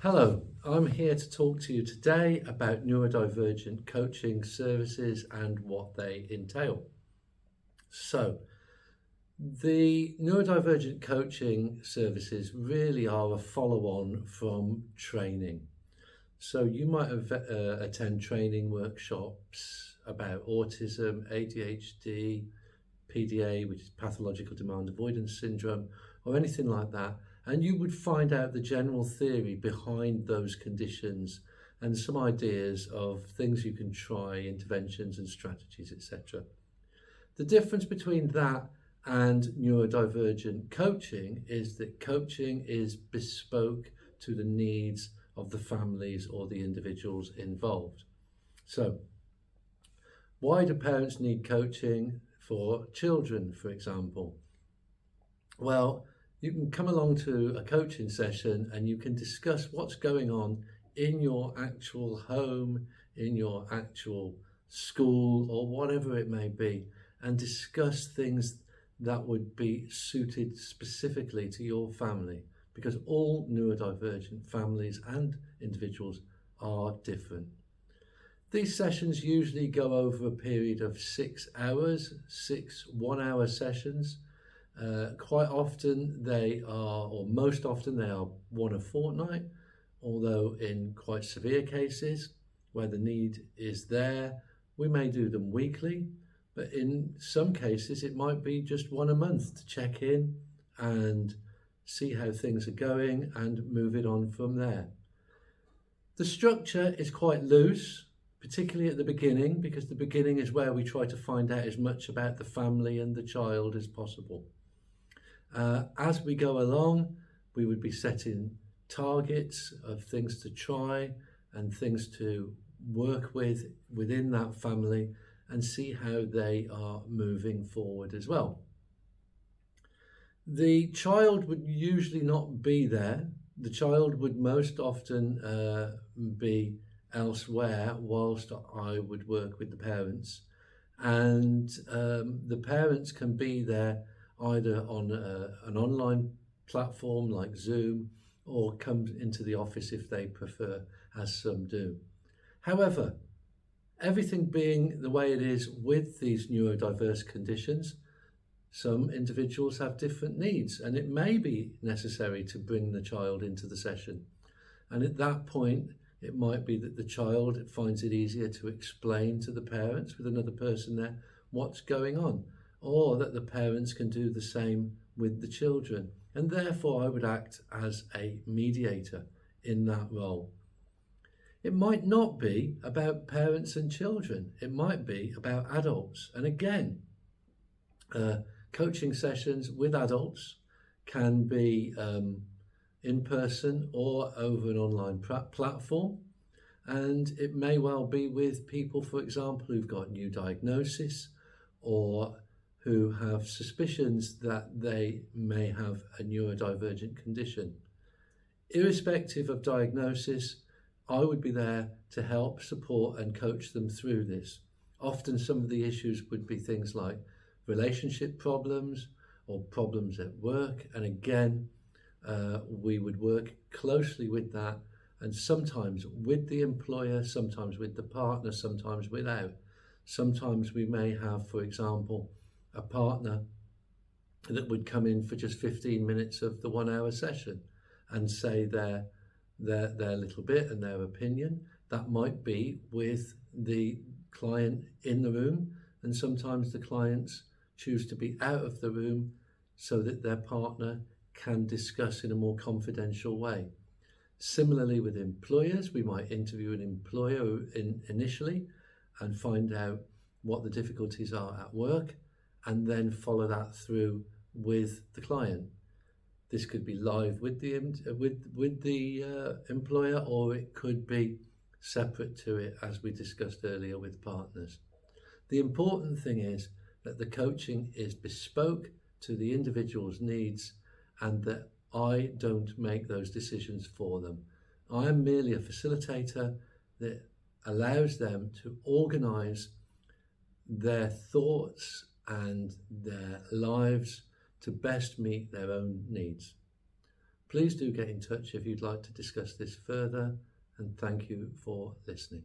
Hello, I'm here to talk to you today about neurodivergent coaching services and what they entail. So, the neurodivergent coaching services really are a follow on from training. So, you might have attend training workshops about autism, ADHD, PDA, which is pathological demand avoidance syndrome, or anything like that. And you would find out the general theory behind those conditions and some ideas of things you can try, interventions and strategies, etc. The difference between that and neurodivergent coaching is that coaching is bespoke to the needs of the families or the individuals involved. So, why do parents need coaching for children, for example? Well, you can come along to a coaching session and you can discuss what's going on in your actual home, in your actual school, or whatever it may be, and discuss things that would be suited specifically to your family, because all neurodivergent families and individuals are different. These sessions usually go over a period of 6 hours, 6 1 hour sessions. Quite often they are, or most often they are, one a fortnight, although in quite severe cases where the need is there, we may do them weekly, but in some cases it might be just one a month to check in and see how things are going and move it on from there. The structure is quite loose, particularly at the beginning, because the beginning is where we try to find out as much about the family and the child as possible. As we go along, we would be setting targets of things to try and things to work with within that family and see how they are moving forward as well. The child would usually not be there. The child would most often be elsewhere whilst I would work with the parents, and the parents can be there either on an online platform like Zoom or come into the office if they prefer, as some do. However, everything being the way it is with these neurodiverse conditions, some individuals have different needs, and it may be necessary to bring the child into the session. And at that point, it might be that the child finds it easier to explain to the parents with another person there what's going on, or that the parents can do the same with the children. And therefore, I would act as a mediator in that role. It might not be about parents and children. It might be about adults. And again, coaching sessions with adults can be in person or over an online platform. And it may well be with people, for example, who've got new diagnosis or who have suspicions that they may have a neurodivergent condition. Irrespective of diagnosis, I would be there to help, support and coach them through this. Often some of the issues would be things like relationship problems or problems at work, and again, we would work closely with that, and sometimes with the employer, sometimes with the partner, sometimes without. Sometimes we may have, for example, a partner that would come in for just 15 minutes of the 1 hour session and say their little bit and their opinion. That might be with the client in the room, and sometimes the clients choose to be out of the room so that their partner can discuss in a more confidential way. Similarly with employers, we might interview an employer initially and find out what the difficulties are at work, and then follow that through with the client. This could be live with the employer, or it could be separate to it, as we discussed earlier with partners. The important thing is that the coaching is bespoke to the individual's needs, and that I don't make those decisions for them. I am merely a facilitator that allows them to organise their thoughts and their lives to best meet their own needs. Please do get in touch if you'd like to discuss this further, and thank you for listening.